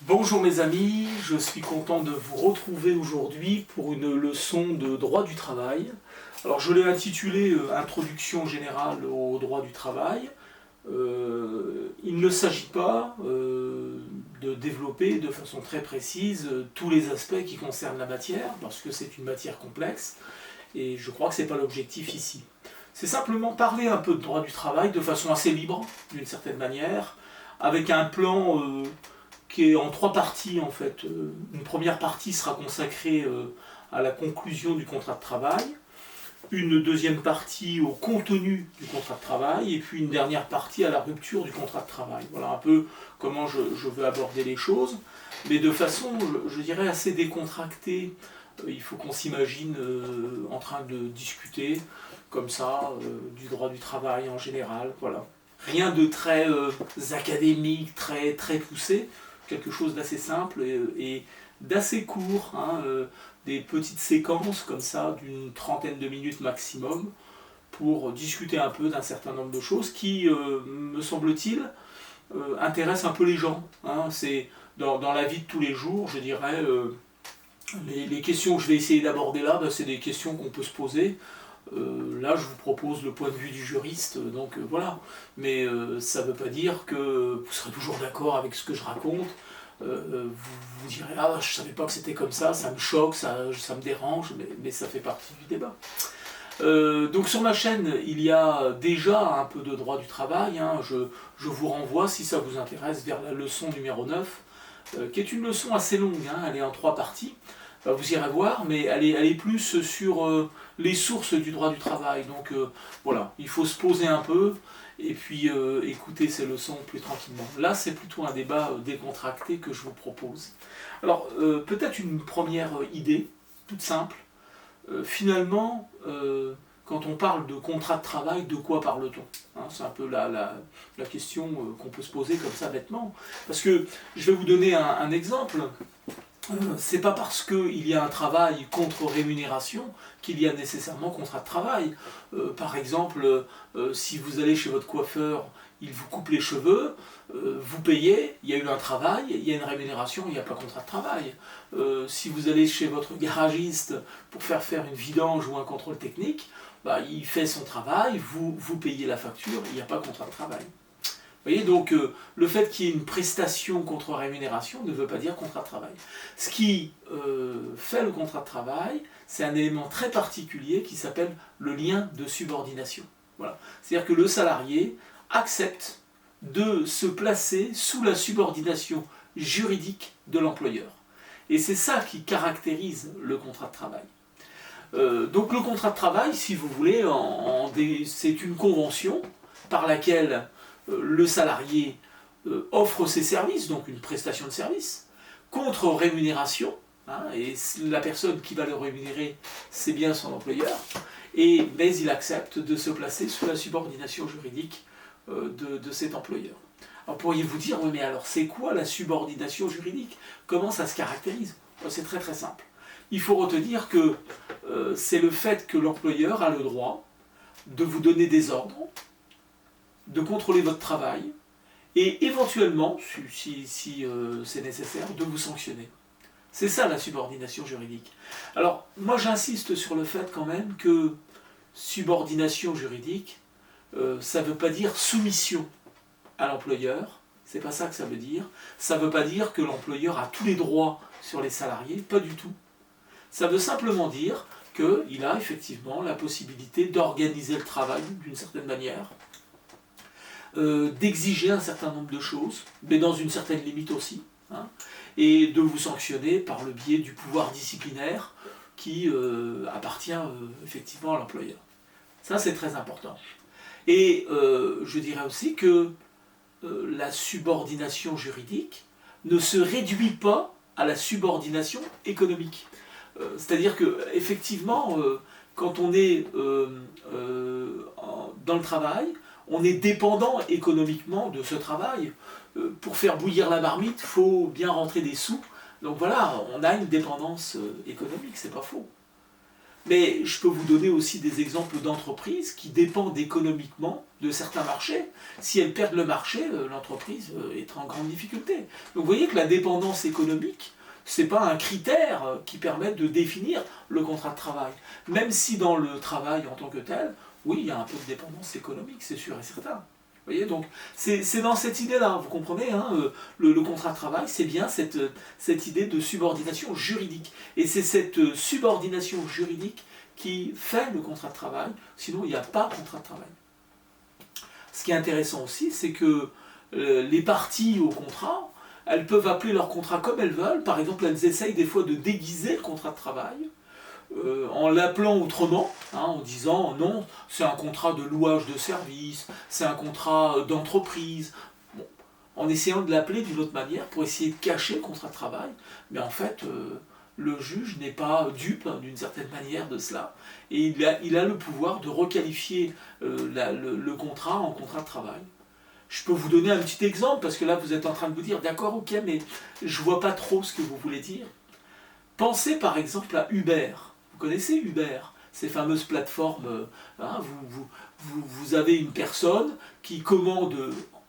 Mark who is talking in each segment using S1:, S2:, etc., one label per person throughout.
S1: Bonjour mes amis, je suis content de vous retrouver aujourd'hui pour une leçon de droit du travail. Alors je l'ai intitulée Introduction générale au droit du travail. Il ne s'agit pas de développer de façon très précise tous les aspects qui concernent la matière, parce que c'est une matière complexe, et je crois que ce n'est pas l'objectif ici. C'est simplement parler un peu de droit du travail de façon assez libre, d'une certaine manière, avec un plan qui est en trois parties en fait. Une première partie sera consacrée à la conclusion du contrat de travail, une deuxième partie au contenu du contrat de travail, et puis une dernière partie à la rupture du contrat de travail. Voilà un peu comment je veux aborder les choses, mais de façon, je dirais, assez décontractée. Il faut qu'on s'imagine en train de discuter comme ça du droit du travail en général. Voilà. Rien de très académique, très poussé, quelque chose d'assez simple et d'assez court, hein, des petites séquences comme ça d'une trentaine de minutes maximum pour discuter un peu d'un certain nombre de choses qui, me semble-t-il, intéressent un peu les gens. Hein. C'est dans la vie de tous les jours, je dirais, les questions que je vais essayer d'aborder là, c'est des questions qu'on peut se poser. Là, je vous propose le point de vue du juriste, donc voilà. Mais ça ne veut pas dire que vous serez toujours d'accord avec ce que je raconte. Vous direz ah je savais pas que c'était comme ça me choque, ça me dérange, mais ça fait partie du débat. Donc sur ma chaîne il y a déjà un peu de droit du travail, hein. Je vous renvoie si ça vous intéresse vers la leçon numéro 9, qui est une leçon assez longue, hein. Elle est en trois parties. Vous irez voir, mais elle est plus sur les sources du droit du travail. Donc voilà, il faut se poser un peu et puis écouter ces leçons plus tranquillement. Là, c'est plutôt un débat décontracté que je vous propose. Alors, peut-être une première idée, toute simple. Finalement, quand on parle de contrat de travail, de quoi parle-t-on, hein? C'est un peu la question qu'on peut se poser comme ça bêtement. Parce que je vais vous donner un exemple. C'est pas parce qu'il y a un travail contre rémunération qu'il y a nécessairement contrat de travail. Par exemple, si vous allez chez votre coiffeur, il vous coupe les cheveux, vous payez, il y a eu un travail, il y a une rémunération, il n'y a pas contrat de travail. Si vous allez chez votre garagiste pour faire une vidange ou un contrôle technique, il fait son travail, vous payez la facture, il n'y a pas contrat de travail. Vous voyez, donc le fait qu'il y ait une prestation contre rémunération ne veut pas dire contrat de travail. Ce qui fait le contrat de travail, c'est un élément très particulier qui s'appelle le lien de subordination. Voilà. C'est-à-dire que le salarié accepte de se placer sous la subordination juridique de l'employeur. Et c'est ça qui caractérise le contrat de travail. Donc le contrat de travail, si vous voulez, c'est une convention par laquelle le salarié offre ses services, donc une prestation de service, contre rémunération, hein, et la personne qui va le rémunérer, c'est bien son employeur, mais il accepte de se placer sous la subordination juridique de cet employeur. Alors pourriez-vous dire, oui mais alors c'est quoi la subordination juridique? Comment ça se caractérise? C'est très très simple. Il faut retenir que c'est le fait que l'employeur a le droit de vous donner des ordres, de contrôler votre travail et éventuellement, si c'est nécessaire, de vous sanctionner. C'est ça la subordination juridique. Alors, moi j'insiste sur le fait quand même que subordination juridique, ça ne veut pas dire soumission à l'employeur, c'est pas ça que ça veut dire. Ça ne veut pas dire que l'employeur a tous les droits sur les salariés, pas du tout. Ça veut simplement dire qu'il a effectivement la possibilité d'organiser le travail d'une certaine manière, d'exiger un certain nombre de choses, mais dans une certaine limite aussi, hein, et de vous sanctionner par le biais du pouvoir disciplinaire qui appartient effectivement à l'employeur. Ça, c'est très important. Et je dirais aussi que la subordination juridique ne se réduit pas à la subordination économique. C'est-à-dire que effectivement, quand on est dans le travail, on est dépendant économiquement de ce travail. Pour faire bouillir la marmite, il faut bien rentrer des sous. Donc voilà, on a une dépendance économique, c'est pas faux. Mais je peux vous donner aussi des exemples d'entreprises qui dépendent économiquement de certains marchés. Si elles perdent le marché, l'entreprise est en grande difficulté. Donc vous voyez que la dépendance économique, ce n'est pas un critère qui permette de définir le contrat de travail. Même si dans le travail en tant que tel, oui, il y a un peu de dépendance économique, c'est sûr et certain. Vous voyez, donc c'est dans cette idée-là, vous comprenez, hein, le contrat de travail, c'est bien cette idée de subordination juridique. Et c'est cette subordination juridique qui fait le contrat de travail, sinon il n'y a pas de contrat de travail. Ce qui est intéressant aussi, c'est que les parties au contrat, elles peuvent appeler leur contrat comme elles veulent. Par exemple, elles essayent des fois de déguiser le contrat de travail en l'appelant autrement, hein, en disant non, c'est un contrat de louage de service, c'est un contrat d'entreprise, bon, en essayant de l'appeler d'une autre manière pour essayer de cacher le contrat de travail, mais en fait, le juge n'est pas dupe hein, d'une certaine manière de cela, et il a le pouvoir de requalifier le contrat en contrat de travail. Je peux vous donner un petit exemple, parce que là vous êtes en train de vous dire, d'accord, ok, mais je vois pas trop ce que vous voulez dire. Pensez par exemple à Uber. Vous connaissez Uber, ces fameuses plateformes, hein, vous avez une personne qui commande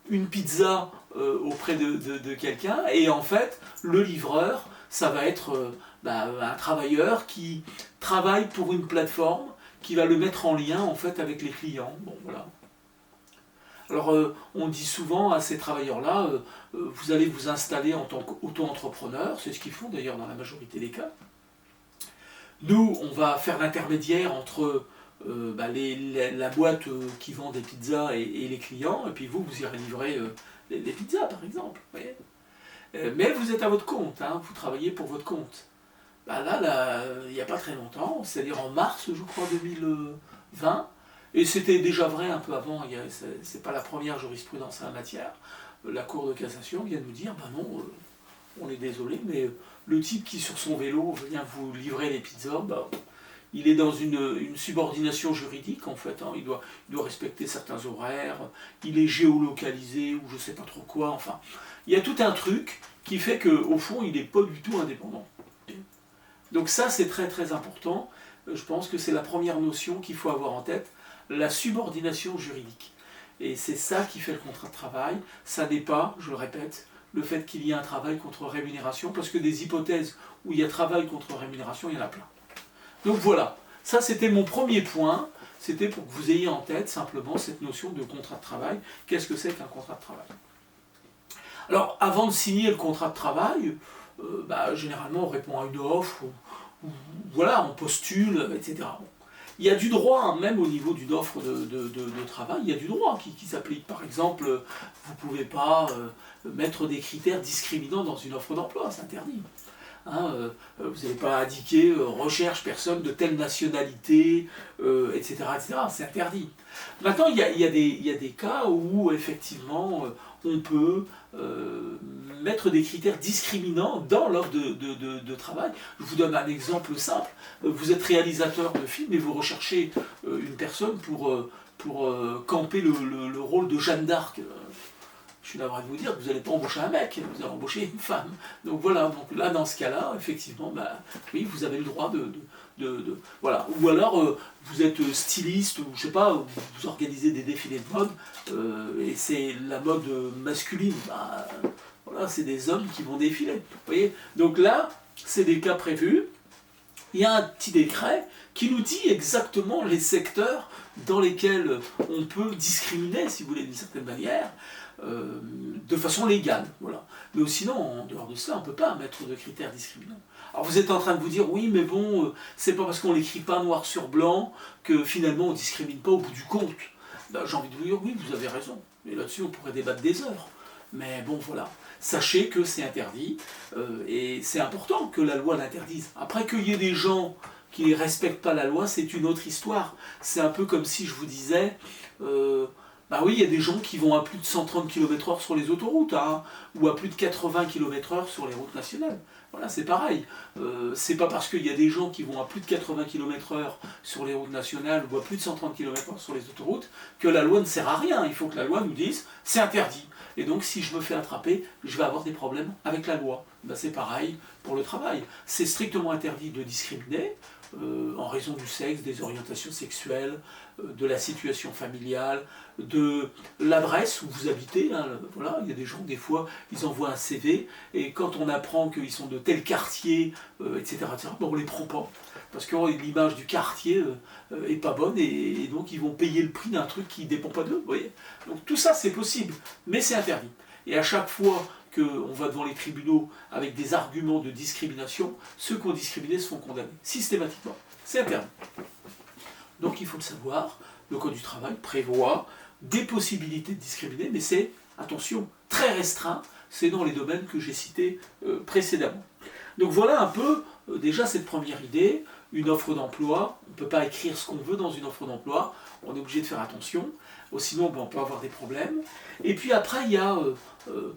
S1: une pizza auprès de quelqu'un, et en fait, le livreur, ça va être un travailleur qui travaille pour une plateforme, qui va le mettre en lien en fait avec les clients. Bon, voilà. Alors, on dit souvent à ces travailleurs-là, vous allez vous installer en tant qu'auto-entrepreneur, c'est ce qu'ils font d'ailleurs dans la majorité des cas. Nous, on va faire l'intermédiaire entre la boîte qui vend des pizzas et les clients, et puis vous irez livrer les pizzas, par exemple. Vous voyez, mais vous êtes à votre compte, hein, vous travaillez pour votre compte. Là, il n'y a pas très longtemps, c'est-à-dire en mars, je crois, 2020, et c'était déjà vrai un peu avant, c'est pas la première jurisprudence en la matière, la Cour de cassation vient de nous dire, non, on est désolé, mais le type qui sur son vélo vient vous livrer les pizzas, il est dans une subordination juridique en fait, hein. Il doit respecter certains horaires, il est géolocalisé ou je sais pas trop quoi, enfin, il y a tout un truc qui fait qu'au fond il n'est pas du tout indépendant. Donc ça c'est très très important, je pense que c'est la première notion qu'il faut avoir en tête, la subordination juridique. Et c'est ça qui fait le contrat de travail, ça n'est pas, je le répète, le fait qu'il y ait un travail contre rémunération, parce que des hypothèses où il y a travail contre rémunération, il y en a plein. Donc voilà, ça c'était mon premier point, c'était pour que vous ayez en tête simplement cette notion de contrat de travail. Qu'est-ce que c'est qu'un contrat de travail? Alors avant de signer le contrat de travail, généralement on répond à une offre, ou voilà, on postule, etc. Il y a du droit, hein, même au niveau d'une offre de travail, il y a du droit qui s'applique. Par exemple, vous ne pouvez pas mettre des critères discriminants dans une offre d'emploi, c'est interdit. Hein, vous n'allez pas indiquer recherche personne de telle nationalité, etc., etc. C'est interdit. Maintenant, il y a des cas où effectivement on peut mettre des critères discriminants dans l'offre de travail. Je vous donne un exemple simple. Vous êtes réalisateur de films et vous recherchez une personne pour camper le rôle de Jeanne d'Arc. Je suis navré de vous dire que vous n'allez pas embaucher un mec, vous allez embaucher une femme. Donc voilà, donc là dans ce cas-là, effectivement, oui, vous avez le droit voilà. Ou alors vous êtes styliste, ou je sais pas, vous organisez des défilés de mode, et c'est la mode masculine. Voilà, c'est des hommes qui vont défiler. Vous voyez? Donc là, c'est des cas prévus. Il y a un petit décret qui nous dit exactement les secteurs dans lesquels on peut discriminer, si vous voulez, d'une certaine manière, de façon légale. Voilà. Mais sinon, en dehors de cela, on ne peut pas mettre de critères discriminants. Alors vous êtes en train de vous dire, oui, mais bon, c'est pas parce qu'on ne l'écrit pas noir sur blanc que finalement on ne discrimine pas au bout du compte. J'ai envie de vous dire, oui, vous avez raison. Et là-dessus, on pourrait débattre des heures. Mais bon, voilà. Sachez que c'est interdit, et c'est important que la loi l'interdise. Après, qu'il y ait des gens qui ne respectent pas la loi, c'est une autre histoire. C'est un peu comme si je vous disais, oui, il y a des gens qui vont à plus de 130 km/h sur les autoroutes, hein, ou à plus de 80 km/h sur les routes nationales. Voilà, c'est pareil. C'est pas parce qu'il y a des gens qui vont à plus de 80 km/h sur les routes nationales ou à plus de 130 km/h sur les autoroutes que la loi ne sert à rien. Il faut que la loi nous dise c'est interdit. Et donc si je me fais attraper, je vais avoir des problèmes avec la loi. C'est pareil pour le travail. C'est strictement interdit de discriminer. en raison du sexe, des orientations sexuelles, de la situation familiale, de l'adresse où vous habitez. Hein, voilà, il y a des gens, des fois, ils envoient un CV, et quand on apprend qu'ils sont de tel quartier, etc., ben on ne les prend pas. Parce que l'image du quartier est pas bonne, et donc ils vont payer le prix d'un truc qui ne dépend pas d'eux. Vous voyez. Donc tout ça, c'est possible, mais c'est interdit. Et à chaque fois qu'on va devant les tribunaux avec des arguments de discrimination, ceux qui ont discriminé se font condamner, systématiquement. C'est interdit. Donc il faut le savoir, le Code du travail prévoit des possibilités de discriminer, mais c'est, attention, très restreint, c'est dans les domaines que j'ai cités précédemment. Donc voilà un peu déjà cette première idée, une offre d'emploi, on ne peut pas écrire ce qu'on veut dans une offre d'emploi, on est obligé de faire attention, sinon on peut avoir des problèmes. Et puis après il y a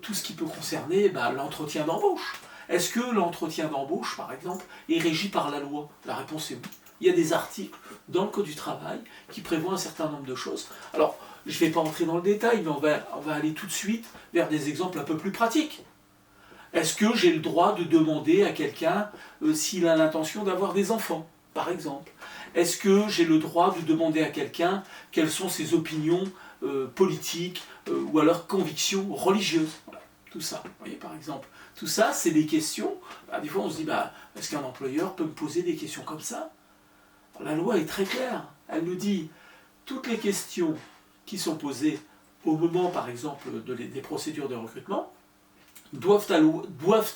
S1: tout ce qui peut concerner l'entretien d'embauche. Est-ce que l'entretien d'embauche, par exemple, est régi par la loi? La réponse est oui. Il y a des articles dans le Code du travail qui prévoient un certain nombre de choses. Alors, je ne vais pas entrer dans le détail, mais on va aller tout de suite vers des exemples un peu plus pratiques. Est-ce que j'ai le droit de demander à quelqu'un s'il a l'intention d'avoir des enfants, par exemple? Est-ce que j'ai le droit de demander à quelqu'un quelles sont ses opinions politiques ou alors convictions religieuses? Voilà, tout ça, vous voyez, par exemple. Tout ça, c'est des questions. Des fois, on se dit, est-ce qu'un employeur peut me poser des questions comme ça? La loi est très claire. Elle nous dit toutes les questions qui sont posées au moment, par exemple, des procédures de recrutement doivent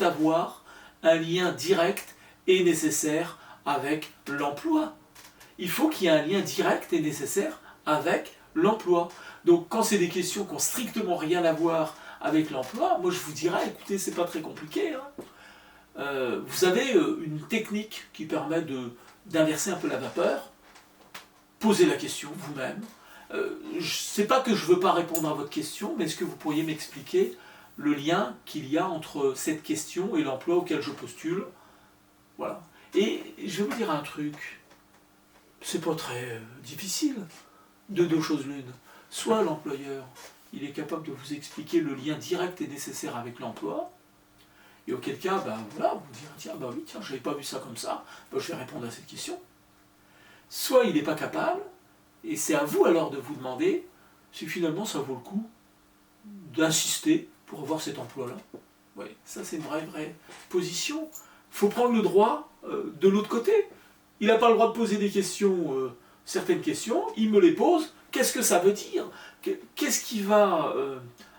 S1: avoir un lien direct et nécessaire avec l'emploi. Il faut qu'il y ait un lien direct et nécessaire avec l'emploi. Donc quand c'est des questions qui n'ont strictement rien à voir avec l'emploi, moi je vous dirais, écoutez, c'est pas très compliqué. Vous avez une technique qui permet d'inverser un peu la vapeur. Posez la question vous-même. C'est pas que je ne veux pas répondre à votre question, mais est-ce que vous pourriez m'expliquer le lien qu'il y a entre cette question et l'emploi auquel je postule? Voilà. Et je vais vous dire un truc, c'est pas très difficile, de deux choses l'une. Soit l'employeur, il est capable de vous expliquer le lien direct et nécessaire avec l'emploi, et auquel cas, voilà, vous direz, tiens, oui, tiens, je n'avais pas vu ça comme ça, je vais répondre à cette question. Soit il n'est pas capable, et c'est à vous alors de vous demander si finalement ça vaut le coup d'insister pour avoir cet emploi-là. Oui, ça c'est une vraie position. Il faut prendre le droit de l'autre côté. Il n'a pas le droit de poser des questions, certaines questions, il me les pose. Qu'est-ce que ça veut dire? Qu'est-ce qui va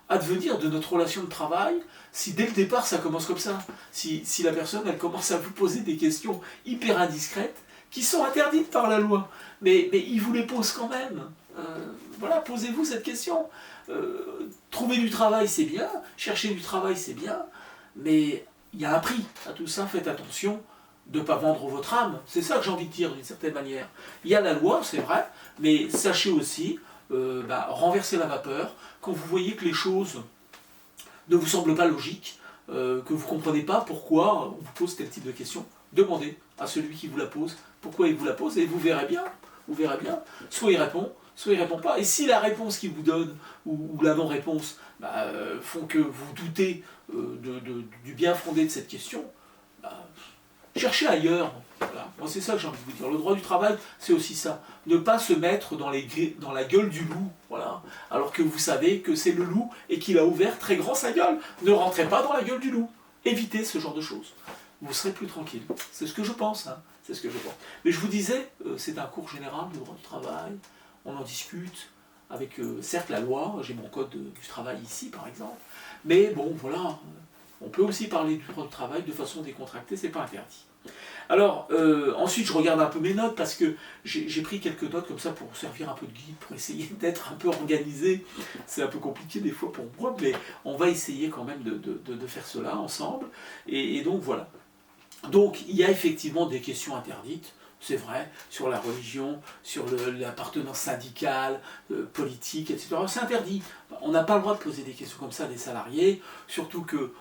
S1: advenir de notre relation de travail si dès le départ ça commence comme ça? Si la personne elle commence à vous poser des questions hyper indiscrètes qui sont interdites par la loi, mais il vous les pose quand même. Voilà, posez-vous cette question. Trouver du travail c'est bien, chercher du travail c'est bien, mais il y a un prix à tout ça, faites attention de ne pas vendre votre âme. C'est ça que j'ai envie de dire d'une certaine manière. Il y a la loi, c'est vrai, mais sachez aussi renverser la vapeur quand vous voyez que les choses ne vous semblent pas logiques, que vous ne comprenez pas pourquoi on vous pose tel type de question. Demandez à celui qui vous la pose pourquoi il vous la pose et vous verrez bien. Vous verrez bien. Soit il répond pas. Et si la réponse qu'il vous donne ou la non-réponse font que vous doutez du bien fondé de cette question, cherchez ailleurs. Voilà. Moi, c'est ça que j'ai envie de vous dire. Le droit du travail, c'est aussi ça. Ne pas se mettre dans la gueule du loup, voilà. Alors que vous savez que c'est le loup et qu'il a ouvert très grand sa gueule. Ne rentrez pas dans la gueule du loup. Évitez ce genre de choses. Vous serez plus tranquille. C'est ce que je pense. C'est ce que je pense. Mais je vous disais, c'est un cours général de droit du travail. On en discute avec, certes, la loi. J'ai mon code du travail ici, par exemple. Mais bon, voilà. On peut aussi parler du droit du travail de façon décontractée, c'est pas interdit. Alors, ensuite, je regarde un peu mes notes parce que j'ai pris quelques notes comme ça pour servir un peu de guide, pour essayer d'être un peu organisé. C'est un peu compliqué des fois pour moi, mais on va essayer quand même de faire cela ensemble. Et donc, voilà. Donc, il y a effectivement des questions interdites, c'est vrai, sur la religion, sur l'appartenance syndicale, politique, etc. C'est interdit. On n'a pas le droit de poser des questions comme ça à des salariés, surtout que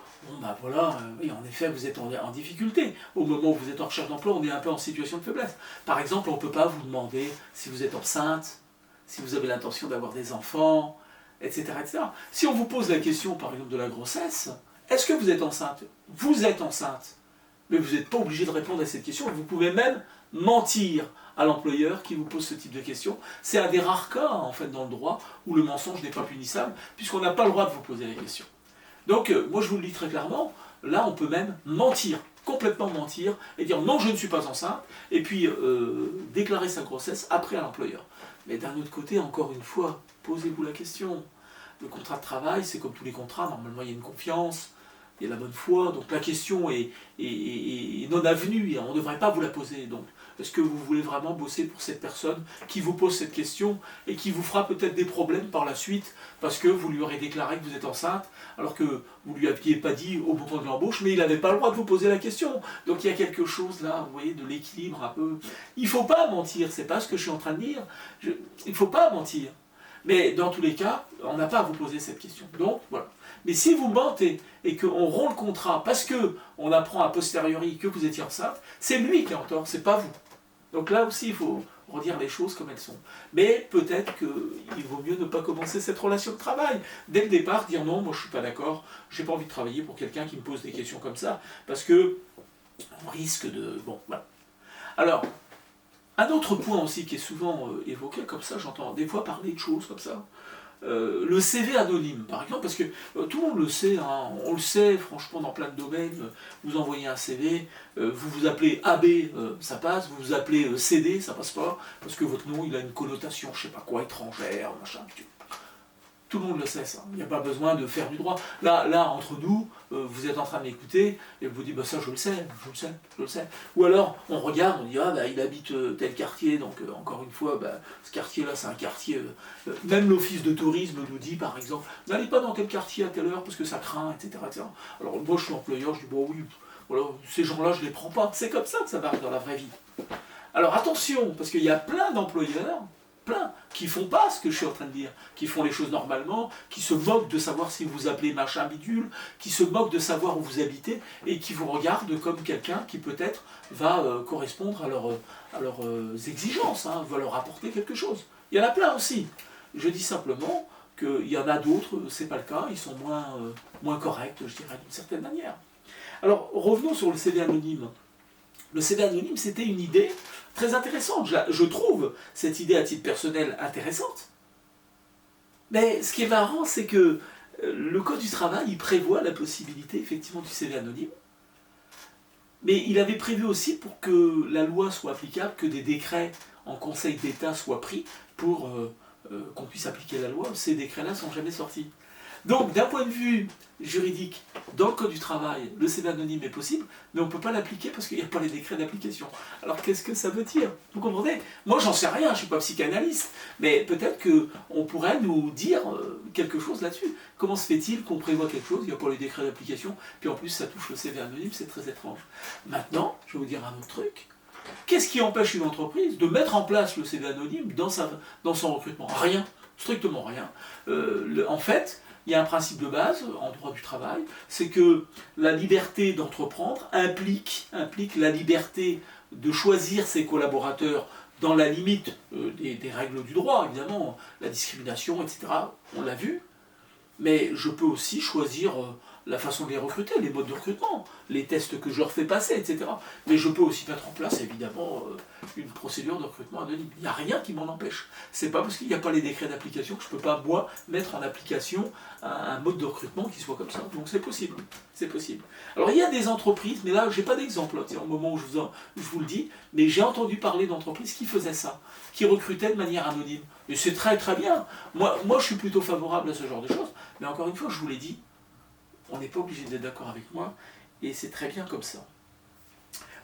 S1: oui, en effet, vous êtes en difficulté. Au moment où vous êtes en recherche d'emploi, on est un peu en situation de faiblesse. Par exemple, on ne peut pas vous demander si vous êtes enceinte, si vous avez l'intention d'avoir des enfants, etc., etc. Si on vous pose la question, par exemple, de la grossesse, est-ce que vous êtes enceinte? Vous êtes enceinte. Mais vous n'êtes pas obligé de répondre à cette question. Vous pouvez même mentir à l'employeur qui vous pose ce type de questions. C'est un des rares cas, en fait, dans le droit, où le mensonge n'est pas punissable, puisqu'on n'a pas le droit de vous poser la question. Donc, moi, je vous le dis très clairement, là, on peut même mentir, complètement mentir, et dire non, je ne suis pas enceinte, et puis déclarer sa grossesse après à l'employeur. Mais d'un autre côté, encore une fois, posez-vous la question. Le contrat de travail, c'est comme tous les contrats, normalement, il y a une confiance, il y a la bonne foi, donc la question est non avenue, on ne devrait pas vous la poser. Donc, est-ce que vous voulez vraiment bosser pour cette personne qui vous pose cette question et qui vous fera peut-être des problèmes par la suite parce que vous lui aurez déclaré que vous êtes enceinte alors que vous ne lui aviez pas dit au moment de l'embauche, mais il n'avait pas le droit de vous poser la question. Donc il y a quelque chose là, vous voyez, de l'équilibre un peu. Il ne faut pas mentir, c'est pas ce que je suis en train de dire. Il ne faut pas mentir. Mais dans tous les cas, on n'a pas à vous poser cette question. Donc voilà. Mais si vous mentez et qu'on rompt le contrat parce qu'on apprend a posteriori que vous étiez enceinte, c'est lui qui est en tort, c'est pas vous. Donc là aussi, il faut redire les choses comme elles sont. Mais peut-être qu'il vaut mieux ne pas commencer cette relation de travail. Dès le départ, dire non, moi je ne suis pas d'accord, j'ai pas envie de travailler pour quelqu'un qui me pose des questions comme ça, parce que on risque de... Bon, voilà. Alors, un autre point aussi qui est souvent évoqué comme ça, j'entends des fois parler de choses comme ça, le CV anonyme, par exemple, parce que tout le monde le sait, hein, on le sait, franchement, dans plein de domaines, vous envoyez un CV, vous vous appelez AB, ça passe, vous vous appelez CD, ça passe pas, parce que votre nom, il a une connotation, je sais pas quoi, étrangère, machin, tout le monde le sait, ça. Il n'y a pas besoin de faire du droit. Là entre nous, vous êtes en train de m'écouter, et vous dites, bah ça je le sais, je le sais. Ou alors, on regarde, on dit, ah bah il habite tel quartier, donc encore une fois, bah, ce quartier-là, c'est un quartier... même l'office de tourisme nous dit, par exemple, n'allez pas dans tel quartier à telle heure, parce que ça craint, etc. etc. Alors moi, je suis employeur, je dis, bon oui, voilà, ces gens-là, je ne les prends pas. C'est comme ça que ça marche dans la vraie vie. Alors attention, parce qu'il y a plein d'employeurs, qui font pas ce que je suis en train de dire, qui font les choses normalement, qui se moquent de savoir si vous appelez machin bidule, qui se moquent de savoir où vous habitez, et qui vous regardent comme quelqu'un qui peut-être va correspondre à leurs exigences, hein, va leur apporter quelque chose. Il y en a plein aussi. Je dis simplement qu'il y en a d'autres, c'est pas le cas, ils sont moins corrects, je dirais, d'une certaine manière. Alors, revenons sur le CV anonyme. Le CV anonyme, c'était une idée très intéressante. Je trouve cette idée à titre personnel intéressante. Mais ce qui est marrant, c'est que le Code du travail, il prévoit la possibilité effectivement du CV anonyme. Mais il avait prévu aussi pour que la loi soit applicable, que des décrets en Conseil d'État soient pris pour qu'on puisse appliquer la loi. Ces décrets-là ne sont jamais sortis. Donc, d'un point de vue juridique, dans le Code du travail, le CV anonyme est possible, mais on ne peut pas l'appliquer parce qu'il n'y a pas les décrets d'application. Alors, qu'est-ce que ça veut dire? Vous comprenez? Moi, j'en sais rien, je ne suis pas psychanalyste, mais peut-être qu'on pourrait nous dire quelque chose là-dessus. Comment se fait-il qu'on prévoit quelque chose, il n'y a pas les décrets d'application, puis en plus, ça touche le CV anonyme, c'est très étrange. Maintenant, je vais vous dire un autre truc. Qu'est-ce qui empêche une entreprise de mettre en place le CV anonyme dans son recrutement? Rien, strictement rien. En fait, il y a un principe de base en droit du travail, c'est que la liberté d'entreprendre implique la liberté de choisir ses collaborateurs dans la limite des règles du droit, évidemment, la discrimination, etc., on l'a vu, mais je peux aussi choisir la façon de les recruter, les modes de recrutement, les tests que je leur fais passer, etc. Mais je peux aussi mettre en place, évidemment, une procédure de recrutement anonyme. Il n'y a rien qui m'en empêche. C'est pas parce qu'il n'y a pas les décrets d'application que je ne peux pas, moi, mettre en application un mode de recrutement qui soit comme ça. Donc c'est possible. C'est possible. Alors il y a des entreprises, mais là, je n'ai pas d'exemple, au moment où je vous le dis, mais j'ai entendu parler d'entreprises qui faisaient ça, qui recrutaient de manière anonyme. Et c'est très très bien. Moi, je suis plutôt favorable à ce genre de choses, mais encore une fois, je vous l'ai dit, on n'est pas obligé d'être d'accord avec moi, et c'est très bien comme ça.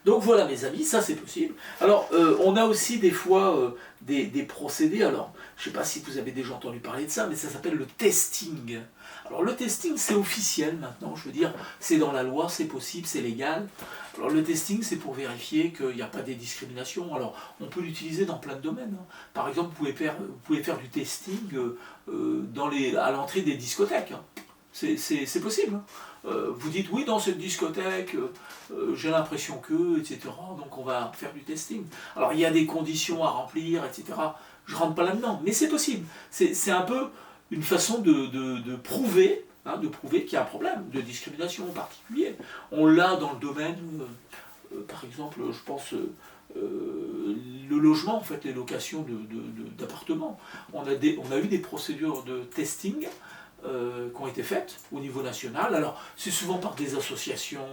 S1: Donc voilà mes amis, ça c'est possible. Alors on a aussi des fois des procédés, alors je ne sais pas si vous avez déjà entendu parler de ça, mais ça s'appelle le testing. Alors le testing c'est officiel maintenant, je veux dire, c'est dans la loi, c'est possible, c'est légal. Alors le testing c'est pour vérifier qu'il n'y a pas des discriminations, alors on peut l'utiliser dans plein de domaines. Hein. Par exemple vous pouvez faire du testing à l'entrée des discothèques. Hein. C'est possible. Hein. Vous dites oui dans cette discothèque, j'ai l'impression que, etc. Donc on va faire du testing. Alors il y a des conditions à remplir, etc. Je ne rentre pas là-dedans, mais c'est possible. C'est un peu une façon de prouver hein, de prouver qu'il y a un problème de discrimination en particulier. On l'a dans le domaine, par exemple, je pense, le logement, en fait, les locations d'appartements. On a eu des procédures de testing qui ont été faites au niveau national. Alors, c'est souvent par des associations,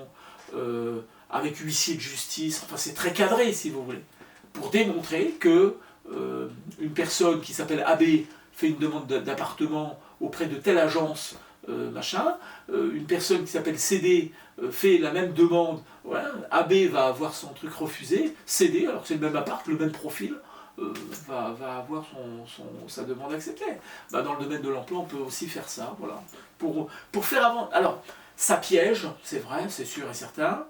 S1: avec huissiers de justice, enfin c'est très cadré si vous voulez, pour démontrer que une personne qui s'appelle AB fait une demande d'appartement auprès de telle agence, machin, une personne qui s'appelle CD fait la même demande, voilà, AB va avoir son truc refusé, CD, alors que c'est le même appart, le même profil, va avoir sa demande acceptée. Bah, dans le domaine de l'emploi, on peut aussi faire ça, voilà, pour faire avant. Alors, ça piège, c'est vrai, c'est sûr et certain,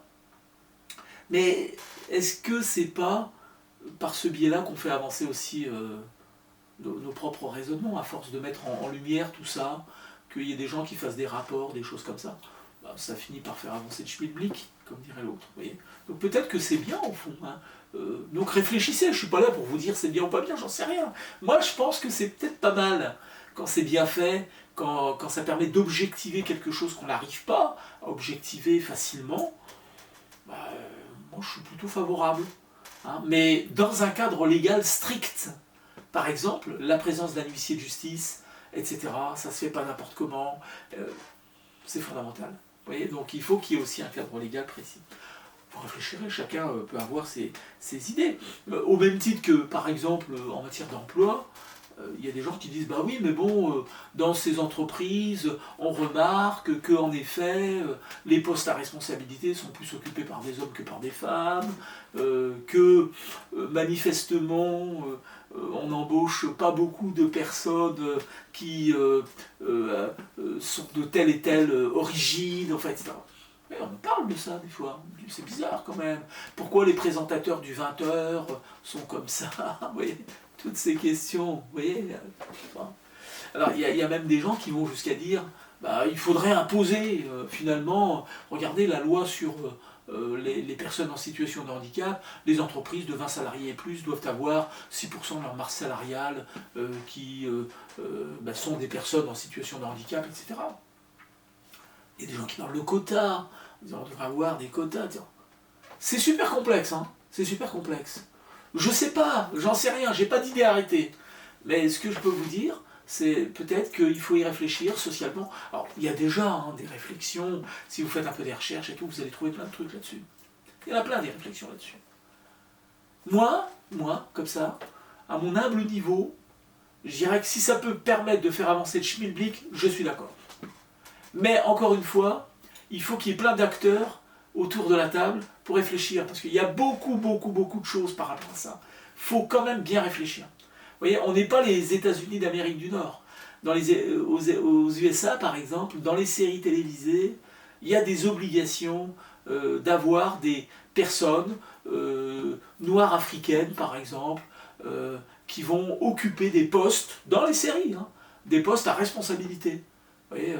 S1: mais est-ce que c'est pas par ce biais-là qu'on fait avancer aussi nos propres raisonnements, à force de mettre en lumière tout ça, qu'il y ait des gens qui fassent des rapports, des choses comme ça, bah, ça finit par faire avancer le schmilblick, comme dirait l'autre. Donc peut-être que c'est bien au fond. Hein. Donc réfléchissez, je ne suis pas là pour vous dire c'est bien ou pas bien, j'en sais rien. Moi je pense que c'est peut-être pas mal quand c'est bien fait, quand ça permet d'objectiver quelque chose qu'on n'arrive pas à objectiver facilement. Bah, moi je suis plutôt favorable. Hein. Mais dans un cadre légal strict. Par exemple, la présence d'un huissier de justice, etc., ça se fait pas n'importe comment, c'est fondamental. Vous voyez, donc il faut qu'il y ait aussi un cadre légal précis. Vous réfléchirez, chacun peut avoir ses idées. Au même titre que, par exemple, en matière d'emploi, il y a des gens qui disent, bah oui, mais bon, dans ces entreprises, on remarque que, en effet, les postes à responsabilité sont plus occupés par des hommes que par des femmes, que, manifestement, on n'embauche pas beaucoup de personnes qui sont de telle et telle origine, enfin, etc. Mais on parle de ça des fois, c'est bizarre quand même. Pourquoi les présentateurs du 20h sont comme ça? Vous voyez, toutes ces questions, vous voyez. Alors il y a même des gens qui vont jusqu'à dire bah, il faudrait imposer finalement, regardez la loi sur les personnes en situation de handicap, les entreprises de 20 salariés et plus doivent avoir 6% de leur masse salariale qui bah, sont des personnes en situation de handicap, etc. Il y a des gens qui parlent de quotas, on devrait avoir des quotas. C'est super complexe, hein, c'est super complexe. Je sais pas, j'en sais rien, j'ai pas d'idée arrêtée. Mais ce que je peux vous dire, c'est peut-être qu'il faut y réfléchir socialement. Alors, il y a déjà hein, des réflexions, si vous faites un peu des recherches et tout, vous allez trouver plein de trucs là-dessus. Il y en a plein des réflexions là-dessus. Moi, comme ça, à mon humble niveau, je dirais que si ça peut permettre de faire avancer le schmilblick, je suis d'accord. Mais encore une fois, il faut qu'il y ait plein d'acteurs autour de la table pour réfléchir, parce qu'il y a beaucoup de choses par rapport à ça. Il faut quand même bien réfléchir. Vous voyez, on n'est pas les États-Unis d'Amérique du Nord. Aux USA, par exemple, dans les séries télévisées, il y a des obligations d'avoir des personnes noires africaines, par exemple, qui vont occuper des postes dans les séries, hein, des postes à responsabilité. Vous voyez,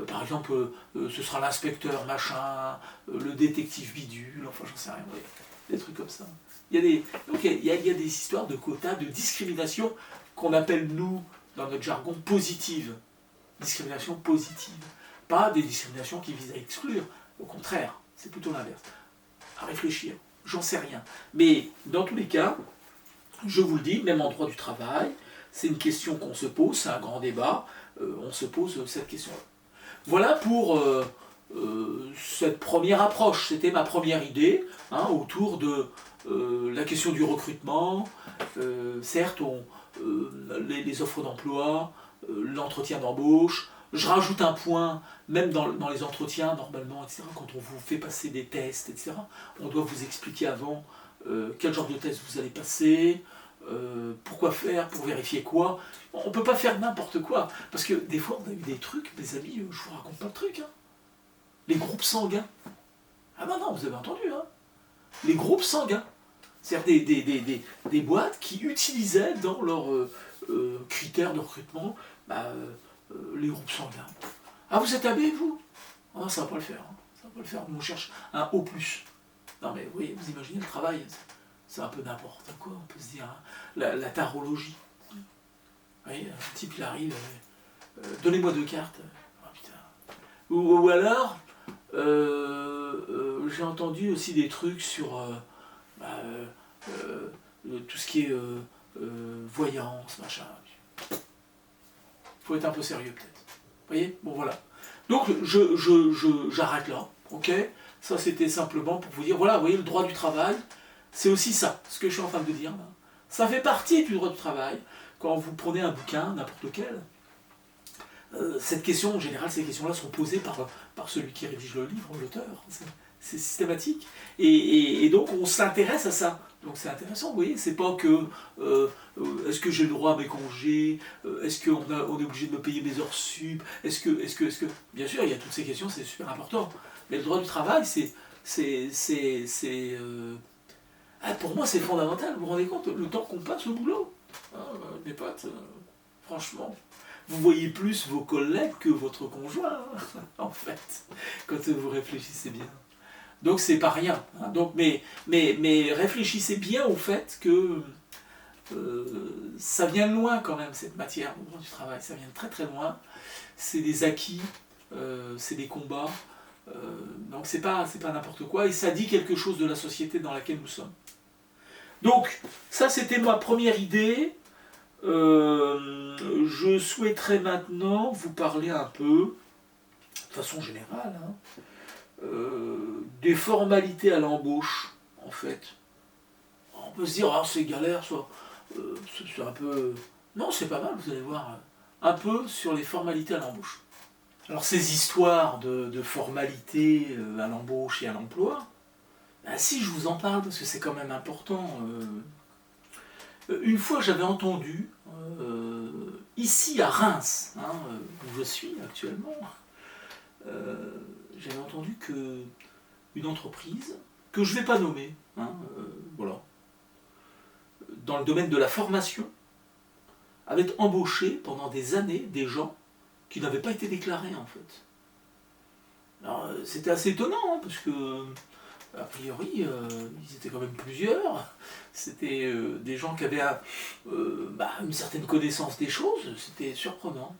S1: par exemple, ce sera l'inspecteur machin, le détective bidule, enfin j'en sais rien, ouais, des trucs comme ça. Donc il y a des histoires de quotas, de discrimination qu'on appelle nous, dans notre jargon, positive. Discrimination positive. Pas des discriminations qui visent à exclure, au contraire, c'est plutôt l'inverse. À réfléchir, j'en sais rien. Mais dans tous les cas, je vous le dis, même en droit du travail, c'est une question qu'on se pose, c'est un grand débat, on se pose cette question-là. Voilà pour cette première approche, c'était ma première idée, hein, autour de la question du recrutement, certes, les offres d'emploi, l'entretien d'embauche, je rajoute un point, même dans les entretiens, normalement, etc., quand on vous fait passer des tests, etc., on doit vous expliquer avant quel genre de test vous allez passer, pourquoi faire, pour vérifier quoi. On ne peut pas faire n'importe quoi, parce que des fois on a eu des trucs, mes amis, je vous raconte pas le truc, hein. Les groupes sanguins. Ah non, vous avez entendu, hein. Les groupes sanguins. C'est-à-dire des boîtes qui utilisaient dans leurs critères de recrutement les groupes sanguins. Ah, vous êtes AB, vous? Ah, ça va pas le faire, hein. Ça va pas le faire, nous on cherche un O+. Non mais oui, vous imaginez le travail, c'est un peu n'importe quoi, on peut se dire, hein. La tarologie. Vous voyez, un type il arrive, donnez-moi 2 cartes. Oh putain, Ou alors, j'ai entendu aussi des trucs sur bah, tout ce qui est voyance, machin. Faut être un peu sérieux peut-être. Vous voyez? Bon voilà. Donc j'arrête là, ok? Ça c'était simplement pour vous dire, voilà, vous voyez, le droit du travail, c'est aussi ça, ce que je suis en train de dire là. Ça fait partie du droit du travail. Quand vous prenez un bouquin, n'importe lequel, cette question, en général, ces questions-là sont posées par celui qui rédige le livre, l'auteur. C'est systématique. Et donc, on s'intéresse à ça. Donc, c'est intéressant, vous voyez. C'est pas que est-ce que j'ai le droit à mes congés, est-ce qu'on est obligé de me payer mes heures sup, est-ce que. Bien sûr, il y a toutes ces questions, c'est super important. Mais le droit du travail, pour moi, c'est fondamental. Vous vous rendez compte, le temps qu'on passe au boulot. Ah, mes potes, franchement. Vous voyez plus vos collègues que votre conjoint, en fait, quand vous réfléchissez bien. Donc c'est pas rien. Hein. Donc, mais réfléchissez bien au fait que ça vient de loin quand même, cette matière, le droit du travail. Ça vient de très très loin. C'est des acquis, c'est des combats. Donc c'est pas n'importe quoi. Et ça dit quelque chose de la société dans laquelle nous sommes. Donc ça c'était ma première idée. Je souhaiterais maintenant vous parler un peu, de façon générale, hein, des formalités à l'embauche, en fait. On peut se dire, ah, c'est galère, c'est un peu... Non, c'est pas mal, vous allez voir, un peu sur les formalités à l'embauche. Alors ces histoires de formalités à l'embauche et à l'emploi, ben, si je vous en parle, parce que c'est quand même important... Une fois, j'avais entendu, ici à Reims, hein, où je suis actuellement, j'avais entendu qu'une entreprise, que je ne vais pas nommer, hein, voilà, dans le domaine de la formation, avait embauché pendant des années des gens qui n'avaient pas été déclarés en fait. Alors, c'était assez étonnant, hein, parce que a priori, ils étaient quand même plusieurs. C'était des gens qui avaient une certaine connaissance des choses. C'était surprenant.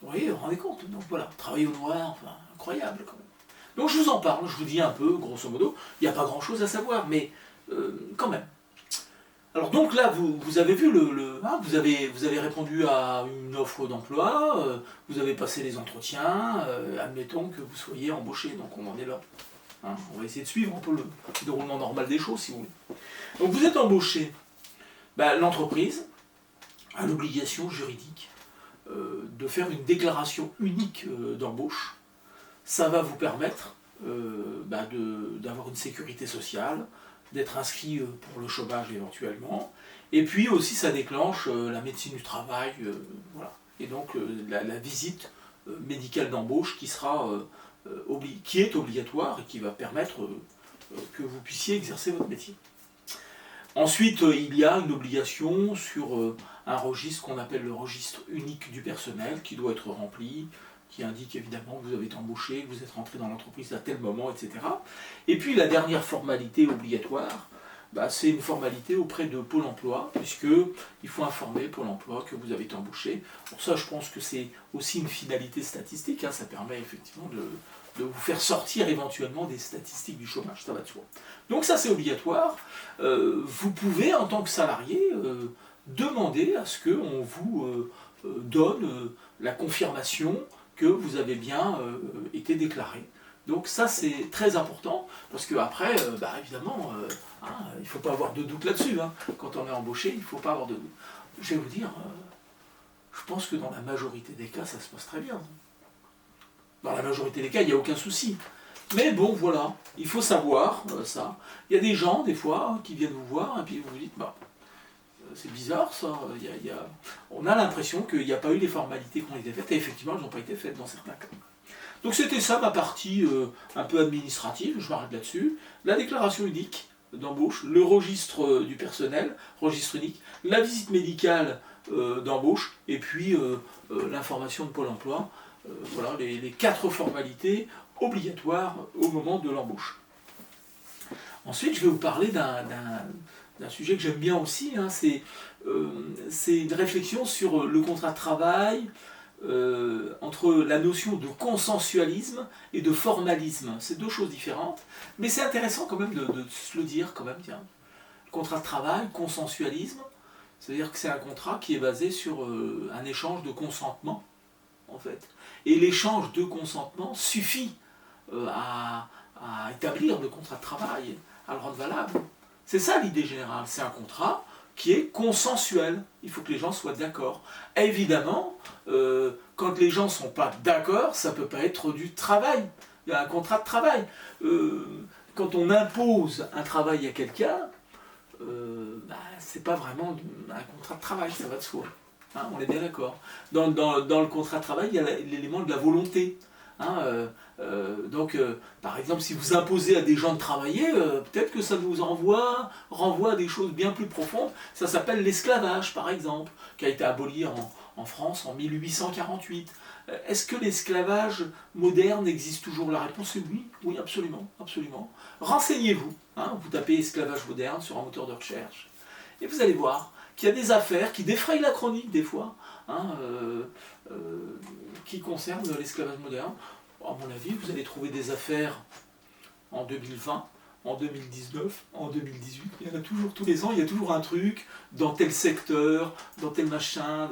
S1: Vous voyez, vous vous rendez compte? Donc voilà, travailler au noir, enfin, incroyable quand même. Donc je vous en parle, je vous dis un peu, grosso modo. Il n'y a pas grand-chose à savoir, mais quand même. Alors donc là, vous avez vu vous avez répondu à une offre d'emploi, vous avez passé les entretiens, admettons que vous soyez embauché, donc on en est là. Hein, on va essayer de suivre un peu le déroulement normal des choses, si vous voulez. Donc vous êtes embauché. L'entreprise a l'obligation juridique de faire une déclaration unique d'embauche. Ça va vous permettre d'avoir une sécurité sociale, d'être inscrit pour le chômage éventuellement. Et puis aussi ça déclenche la médecine du travail, voilà. Et donc la visite médicale d'embauche qui est obligatoire et qui va permettre que vous puissiez exercer votre métier. Ensuite, il y a une obligation sur un registre qu'on appelle le registre unique du personnel qui doit être rempli, qui indique évidemment que vous avez été embauché, que vous êtes rentré dans l'entreprise à tel moment, etc. Et puis la dernière formalité obligatoire, c'est une formalité auprès de Pôle emploi, puisqu'il faut informer Pôle emploi que vous avez été embauché. Pour ça, je pense que c'est aussi une finalité statistique, hein, ça permet effectivement de vous faire sortir éventuellement des statistiques du chômage, ça va de soi. Donc ça c'est obligatoire. Vous pouvez en tant que salarié demander à ce qu'on vous donne la confirmation que vous avez bien été déclaré. Donc ça c'est très important, parce qu'après, évidemment, il ne faut pas avoir de doute là-dessus. Hein. Quand on est embauché, il ne faut pas avoir de doute. Je vais vous dire, je pense que dans la majorité des cas, ça se passe très bien. Dans la majorité des cas, il n'y a aucun souci. Mais bon, voilà, il faut savoir ça. Il y a des gens, des fois, qui viennent vous voir, et puis vous vous dites, c'est bizarre ça, on a l'impression qu'il n'y a pas eu les formalités qui ont été faites, et effectivement, elles n'ont pas été faites dans certains cas. Donc c'était ça ma partie un peu administrative, je m'arrête là-dessus. La déclaration unique d'embauche, le registre du personnel, registre unique, la visite médicale d'embauche, et puis l'information de Pôle emploi. Voilà les 4 formalités obligatoires au moment de l'embauche. Ensuite, je vais vous parler d'un sujet que j'aime bien aussi, hein, c'est une réflexion sur le contrat de travail, entre la notion de consensualisme et de formalisme. C'est deux choses différentes, mais c'est intéressant quand même de se le dire quand même. Tiens. Contrat de travail, consensualisme, c'est-à-dire que c'est un contrat qui est basé sur un échange de consentement, en fait. Et l'échange de consentement suffit à établir le contrat de travail, à le rendre valable. C'est ça l'idée générale, c'est un contrat qui est consensuel. Il faut que les gens soient d'accord. Évidemment, quand les gens ne sont pas d'accord, ça ne peut pas être du travail. Il y a un contrat de travail. Quand on impose un travail à quelqu'un, c'est pas vraiment un contrat de travail, ça va de soi. Hein, on est bien d'accord. Dans le contrat de travail, il y a l'élément de la volonté. Hein, par exemple, si vous imposez à des gens de travailler, peut-être que ça vous renvoie à des choses bien plus profondes. Ça s'appelle l'esclavage, par exemple, qui a été aboli en France en 1848. Est-ce que l'esclavage moderne existe toujours? La réponse est oui, oui, absolument, absolument. Renseignez-vous, hein, vous tapez esclavage moderne sur un moteur de recherche, et vous allez voir qu'il y a des affaires qui défrayent la chronique des fois, hein, qui concernent l'esclavage moderne. À mon avis, vous allez trouver des affaires en 2020, en 2019, en 2018. Il y en a toujours, tous les ans, il y a toujours un truc dans tel secteur, dans tel machin,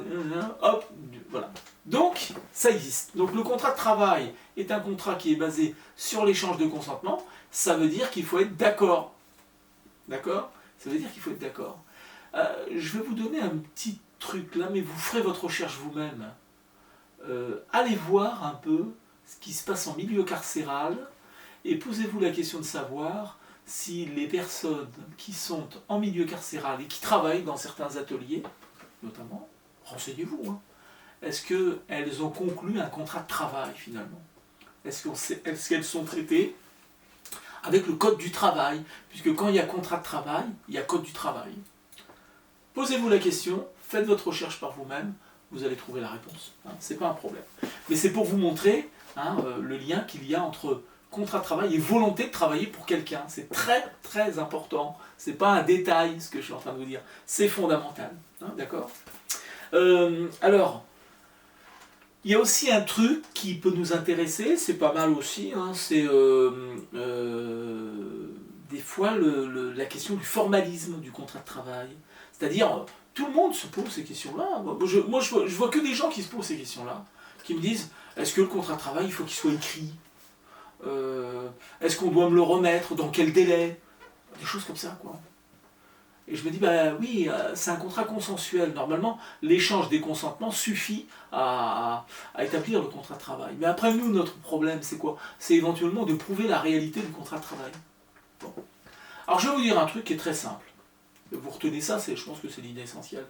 S1: hop, voilà. Donc, ça existe. Donc, le contrat de travail est un contrat qui est basé sur l'échange de consentement. Ça veut dire qu'il faut être d'accord. D'accord? Ça veut dire qu'il faut être d'accord. Je vais vous donner un petit truc là, mais vous ferez votre recherche vous-même. Allez voir un peu ce qui se passe en milieu carcéral et posez-vous la question de savoir si les personnes qui sont en milieu carcéral et qui travaillent dans certains ateliers, notamment, renseignez-vous, hein, est-ce qu'elles ont conclu un contrat de travail finalement? Est-ce qu'elles sont traitées avec le code du travail? Puisque quand il y a contrat de travail, il y a code du travail. Posez-vous la question, faites votre recherche par vous-même, vous allez trouver la réponse. Hein, c'est pas un problème. Mais c'est pour vous montrer le lien qu'il y a entre contrat de travail et volonté de travailler pour quelqu'un. C'est très très important. C'est pas un détail ce que je suis en train de vous dire. C'est fondamental. Hein, d'accord? Alors, il y a aussi un truc qui peut nous intéresser, c'est pas mal aussi, hein, c'est des fois la question du formalisme du contrat de travail. C'est-à-dire, tout le monde se pose ces questions-là. Moi, je vois que des gens qui se posent ces questions-là, qui me disent, est-ce que le contrat de travail, il faut qu'il soit écrit? Est-ce qu'on doit me le remettre? Dans quel délai? Des choses comme ça, quoi. Et je me dis, bah oui, c'est un contrat consensuel. Normalement, l'échange des consentements suffit à établir le contrat de travail. Mais après, nous, notre problème, c'est quoi? C'est éventuellement de prouver la réalité du contrat de travail. Bon. Alors, je vais vous dire un truc qui est très simple. Vous retenez ça, je pense que c'est l'idée essentielle.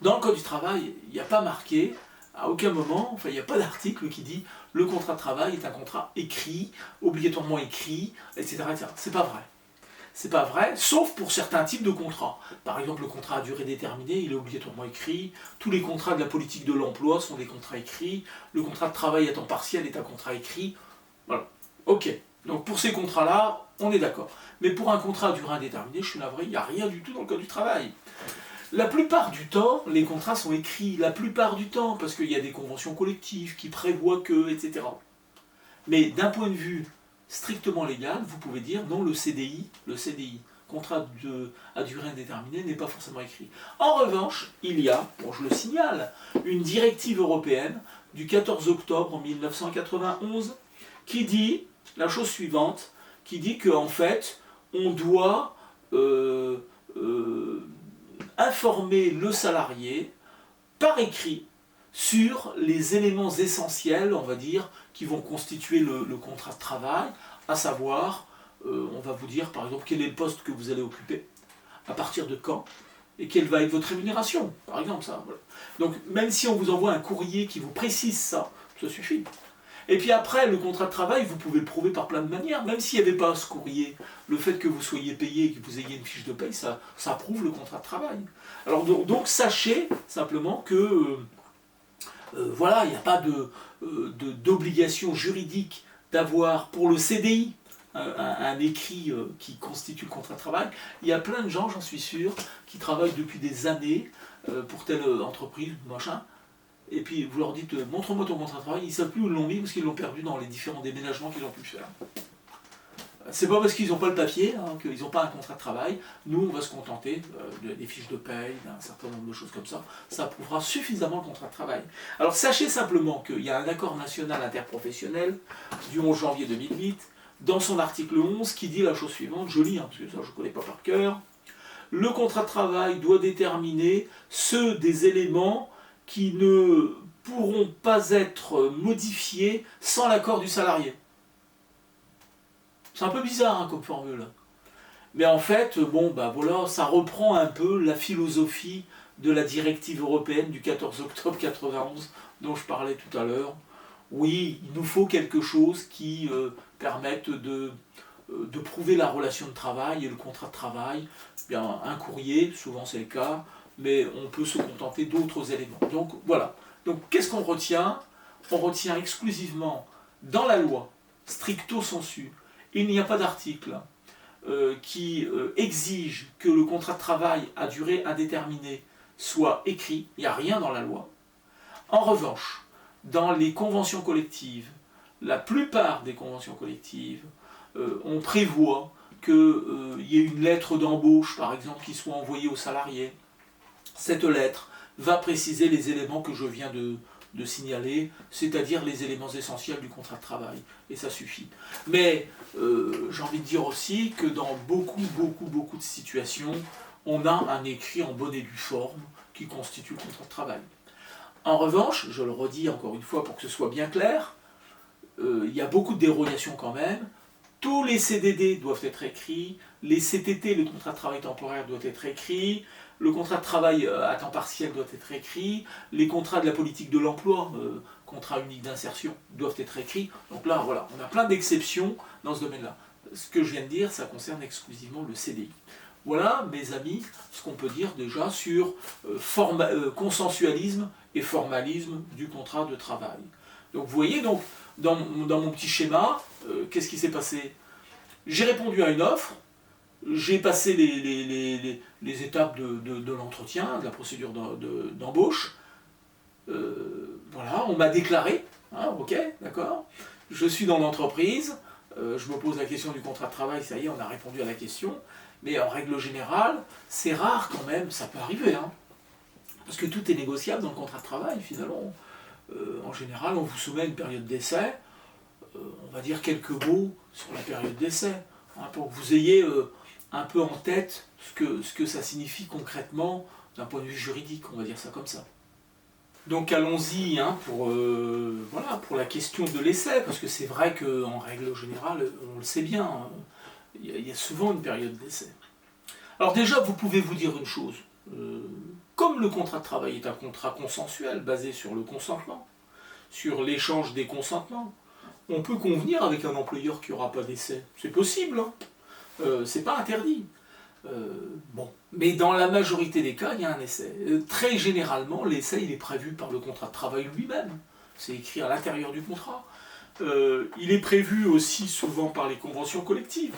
S1: Dans le Code du travail, il n'y a pas marqué, à aucun moment, enfin, il n'y a pas d'article qui dit le contrat de travail est un contrat écrit, obligatoirement écrit, etc. etc. C'est pas vrai. C'est pas vrai, sauf pour certains types de contrats. Par exemple, le contrat à durée déterminée, il est obligatoirement écrit. Tous les contrats de la politique de l'emploi sont des contrats écrits. Le contrat de travail à temps partiel est un contrat écrit. Voilà. Ok. Donc pour ces contrats-là, on est d'accord. Mais pour un contrat à durée indéterminée, je suis navré, il n'y a rien du tout dans le Code du travail. La plupart du temps, les contrats sont écrits. La plupart du temps, parce qu'il y a des conventions collectives qui prévoient que, etc. Mais d'un point de vue strictement légal, vous pouvez dire non, le CDI, contrat à durée indéterminée, n'est pas forcément écrit. En revanche, il y a, bon, je le signale, une directive européenne du 14 octobre 1991 qui dit la chose suivante, qui dit qu'en fait, on doit informer le salarié par écrit sur les éléments essentiels, on va dire, qui vont constituer le contrat de travail, à savoir, on va vous dire par exemple quel est le poste que vous allez occuper, à partir de quand, et quelle va être votre rémunération, par exemple ça. Voilà. Donc même si on vous envoie un courrier qui vous précise ça, ça suffit. Et puis après, le contrat de travail, vous pouvez le prouver par plein de manières, même s'il n'y avait pas ce courrier, le fait que vous soyez payé et que vous ayez une fiche de paye, ça prouve le contrat de travail. Alors donc sachez simplement que voilà, il n'y a pas d'obligation juridique d'avoir pour le CDI un écrit qui constitue le contrat de travail. Il y a plein de gens, j'en suis sûr, qui travaillent depuis des années pour telle entreprise, machin, et puis vous leur dites montre-moi ton contrat de travail, ils ne savent plus où ils l'ont mis parce qu'ils l'ont perdu dans les différents déménagements qu'ils ont pu faire. C'est pas parce qu'ils n'ont pas le papier, hein, qu'ils n'ont pas un contrat de travail. Nous, on va se contenter des fiches de paye, d'un certain nombre de choses comme ça. Ça prouvera suffisamment le contrat de travail. Alors sachez simplement qu'il y a un accord national interprofessionnel du 11 janvier 2008, dans son article 11, qui dit la chose suivante, je lis, hein, parce que ça je ne connais pas par cœur. Le contrat de travail doit déterminer ceux des éléments qui ne pourront pas être modifiés sans l'accord du salarié. C'est un peu bizarre hein, comme formule. Mais en fait, bon, bah voilà, ça reprend un peu la philosophie de la directive européenne du 14 octobre 91 dont je parlais tout à l'heure. Oui, il nous faut quelque chose qui permette de prouver la relation de travail et le contrat de travail. Bien, un courrier, souvent c'est le cas, mais on peut se contenter d'autres éléments. Donc voilà. Donc qu'est-ce qu'on retient? On retient exclusivement dans la loi, stricto sensu, il n'y a pas d'article qui exige que le contrat de travail à durée indéterminée soit écrit, il n'y a rien dans la loi. En revanche, dans les conventions collectives, la plupart des conventions collectives, on prévoit qu'il y ait une lettre d'embauche, par exemple, qui soit envoyée aux salariés. Cette lettre va préciser les éléments que je viens de signaler, c'est-à-dire les éléments essentiels du contrat de travail, et ça suffit. Mais j'ai envie de dire aussi que dans beaucoup de situations, on a un écrit en bonne et due forme qui constitue le contrat de travail. En revanche, je le redis encore une fois pour que ce soit bien clair, il y a beaucoup de dérogations quand même. Tous les CDD doivent être écrits, les CTT, le contrat de travail temporaire, doit être écrit, le contrat de travail à temps partiel doit être écrit, les contrats de la politique de l'emploi, contrat unique d'insertion, doivent être écrits. Donc là, voilà, on a plein d'exceptions dans ce domaine-là. Ce que je viens de dire, ça concerne exclusivement le CDI. Voilà, mes amis, ce qu'on peut dire déjà sur consensualisme et formalisme du contrat de travail. Donc vous voyez, donc, dans mon petit schéma, qu'est-ce qui s'est passé? J'ai répondu à une offre, j'ai passé les étapes de l'entretien, de la procédure d'embauche. Voilà, on m'a déclaré, hein, ok, d'accord. Je suis dans l'entreprise, je me pose la question du contrat de travail, ça y est, on a répondu à la question. Mais en règle générale, c'est rare quand même, ça peut arriver, hein, parce que tout est négociable dans le contrat de travail, finalement. En général, on vous soumet une période d'essai, on va dire quelques mots sur la période d'essai, hein, pour que vous ayez un peu en tête ce que ça signifie concrètement d'un point de vue juridique, on va dire ça comme ça. Donc allons-y hein, voilà, pour la question de l'essai, parce que c'est vrai qu'en règle générale, on le sait bien, hein, il y a souvent une période d'essai. Alors déjà, vous pouvez vous dire une chose, comme le contrat de travail est un contrat consensuel, basé sur le consentement, sur l'échange des consentements, on peut convenir avec un employeur qu'il n'y aura pas d'essai. C'est possible, hein, c'est pas interdit. Bon, mais dans la majorité des cas, il y a un essai. Très généralement, l'essai il est prévu par le contrat de travail lui-même. C'est écrit à l'intérieur du contrat. Il est prévu aussi souvent par les conventions collectives.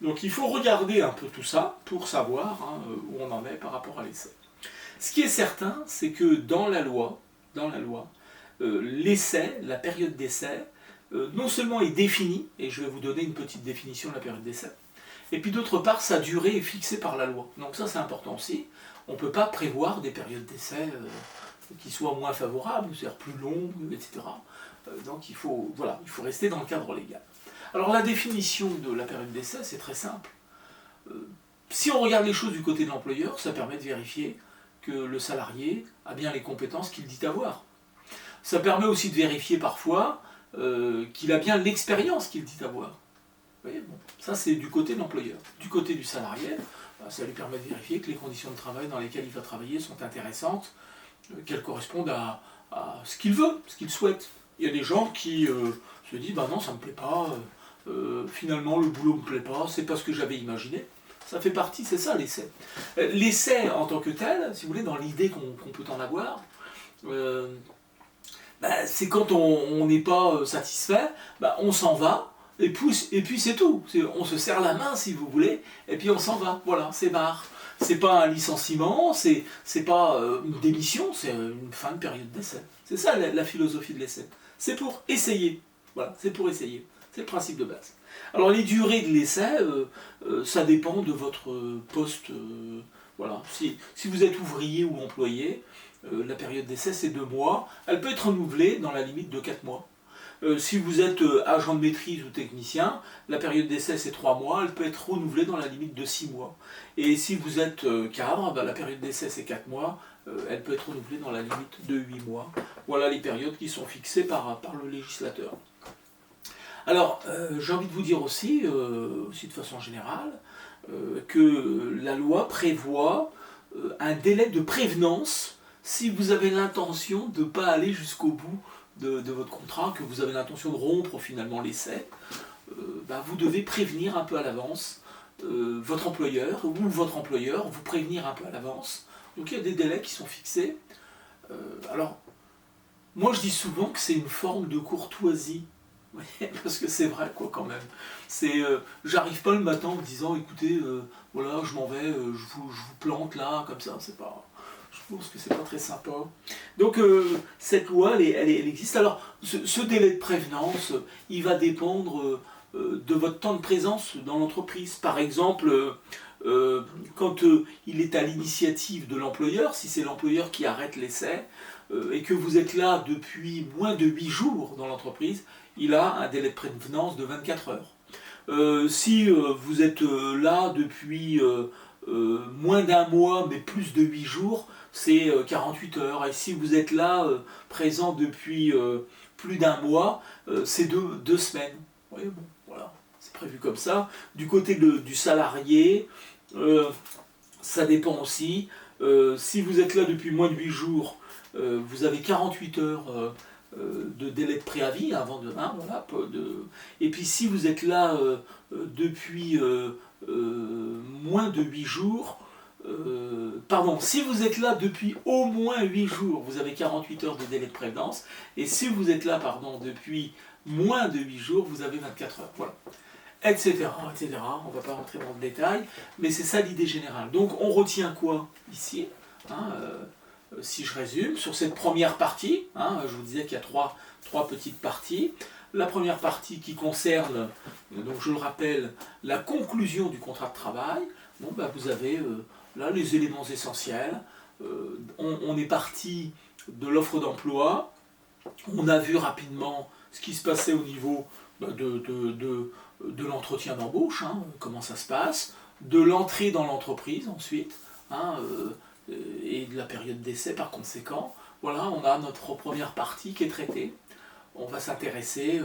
S1: Donc il faut regarder un peu tout ça pour savoir hein, où on en est par rapport à l'essai. Ce qui est certain, c'est que dans la loi, l'essai, la période d'essai, non seulement est définie, et je vais vous donner une petite définition de la période d'essai, et puis d'autre part, sa durée est fixée par la loi. Donc ça c'est important aussi. On ne peut pas prévoir des périodes d'essai qui soient moins favorables, c'est-à-dire plus longues, etc. Donc il faut rester dans le cadre légal. Alors la définition de la période d'essai, c'est très simple. Si on regarde les choses du côté de l'employeur, ça permet de vérifier que le salarié a bien les compétences qu'il dit avoir. Ça permet aussi de vérifier parfois qu'il a bien l'expérience qu'il dit avoir. Vous voyez, bon, ça c'est du côté de l'employeur. Du côté du salarié, ça lui permet de vérifier que les conditions de travail dans lesquelles il va travailler sont intéressantes, qu'elles correspondent à ce qu'il veut, ce qu'il souhaite. Il y a des gens qui se disent bah non, ça ne me plaît pas, finalement le boulot ne me plaît pas, c'est pas ce que j'avais imaginé. Ça fait partie, c'est ça l'essai. L'essai en tant que tel, si vous voulez, dans l'idée qu'on peut en avoir, c'est quand on n'est pas satisfait, on s'en va, et puis c'est tout. On se serre la main si vous voulez, et puis on s'en va. Voilà, c'est barre. c'est pas un licenciement, c'est pas une démission, c'est une fin de période d'essai. C'est ça la philosophie de l'essai. C'est pour essayer. Voilà, c'est pour essayer. C'est le principe de base. Alors les durées de l'essai, ça dépend de votre poste. Voilà. Si vous êtes ouvrier ou employé, la période d'essai c'est 2 mois. Elle peut être renouvelée dans la limite de 4 mois. Si vous êtes agent de maîtrise ou technicien, la période d'essai c'est 3 mois, elle peut être renouvelée dans la limite de 6 mois. Et si vous êtes cadre, la période d'essai c'est 4 mois, elle peut être renouvelée dans la limite de 8 mois. Voilà les périodes qui sont fixées par le législateur. Alors, j'ai envie de vous dire aussi de façon générale, que la loi prévoit un délai de prévenance si vous avez l'intention de ne pas aller jusqu'au bout de votre contrat, que vous avez l'intention de rompre finalement l'essai, vous devez prévenir un peu à l'avance votre employeur, ou votre employeur vous prévenir un peu à l'avance. Donc il y a des délais qui sont fixés. Alors, moi je dis souvent que c'est une forme de courtoisie, parce que c'est vrai quoi quand même. J'arrive pas le matin en me disant écoutez, voilà, je m'en vais, je vous plante là, comme ça, c'est pas. Je pense que c'est pas très sympa. Donc cette loi, elle existe. Alors ce délai de prévenance, il va dépendre de votre temps de présence dans l'entreprise. Par exemple, quand il est à l'initiative de l'employeur, si c'est l'employeur qui arrête l'essai, et que vous êtes là depuis moins de 8 jours dans l'entreprise, il a un délai de prévenance de 24 heures. Si vous êtes là depuis moins d'1 mois, mais plus de 8 jours, c'est 48 heures. Et si vous êtes là, présent depuis plus d'1 mois, c'est 2 semaines. Oui, bon, voilà, c'est prévu comme ça. Du côté du salarié, ça dépend aussi. Si vous êtes là depuis moins de 8 jours, vous avez 48 heures de délai de préavis avant de... voilà, et puis si vous êtes là depuis moins de 8 jours, si vous êtes là depuis au moins 8 jours, vous avez 48 heures de délai de prévenance, et si vous êtes là, depuis moins de 8 jours, vous avez 24 heures, voilà, etc., etc. On ne va pas rentrer dans le détail, mais c'est ça l'idée générale. Donc on retient quoi ici, si je résume, sur cette première partie, je vous disais qu'il y a trois petites parties. La première partie qui concerne, donc je le rappelle, la conclusion du contrat de travail. Bon, vous avez là les éléments essentiels. On est parti de l'offre d'emploi. On a vu rapidement ce qui se passait au niveau de l'entretien d'embauche, comment ça se passe, de l'entrée dans l'entreprise ensuite, et de la période d'essai par conséquent. Voilà, on a notre première partie qui est traitée. On va s'intéresser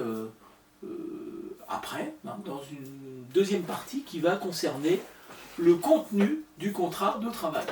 S1: après, dans une deuxième partie qui va concerner le contenu du contrat de travail.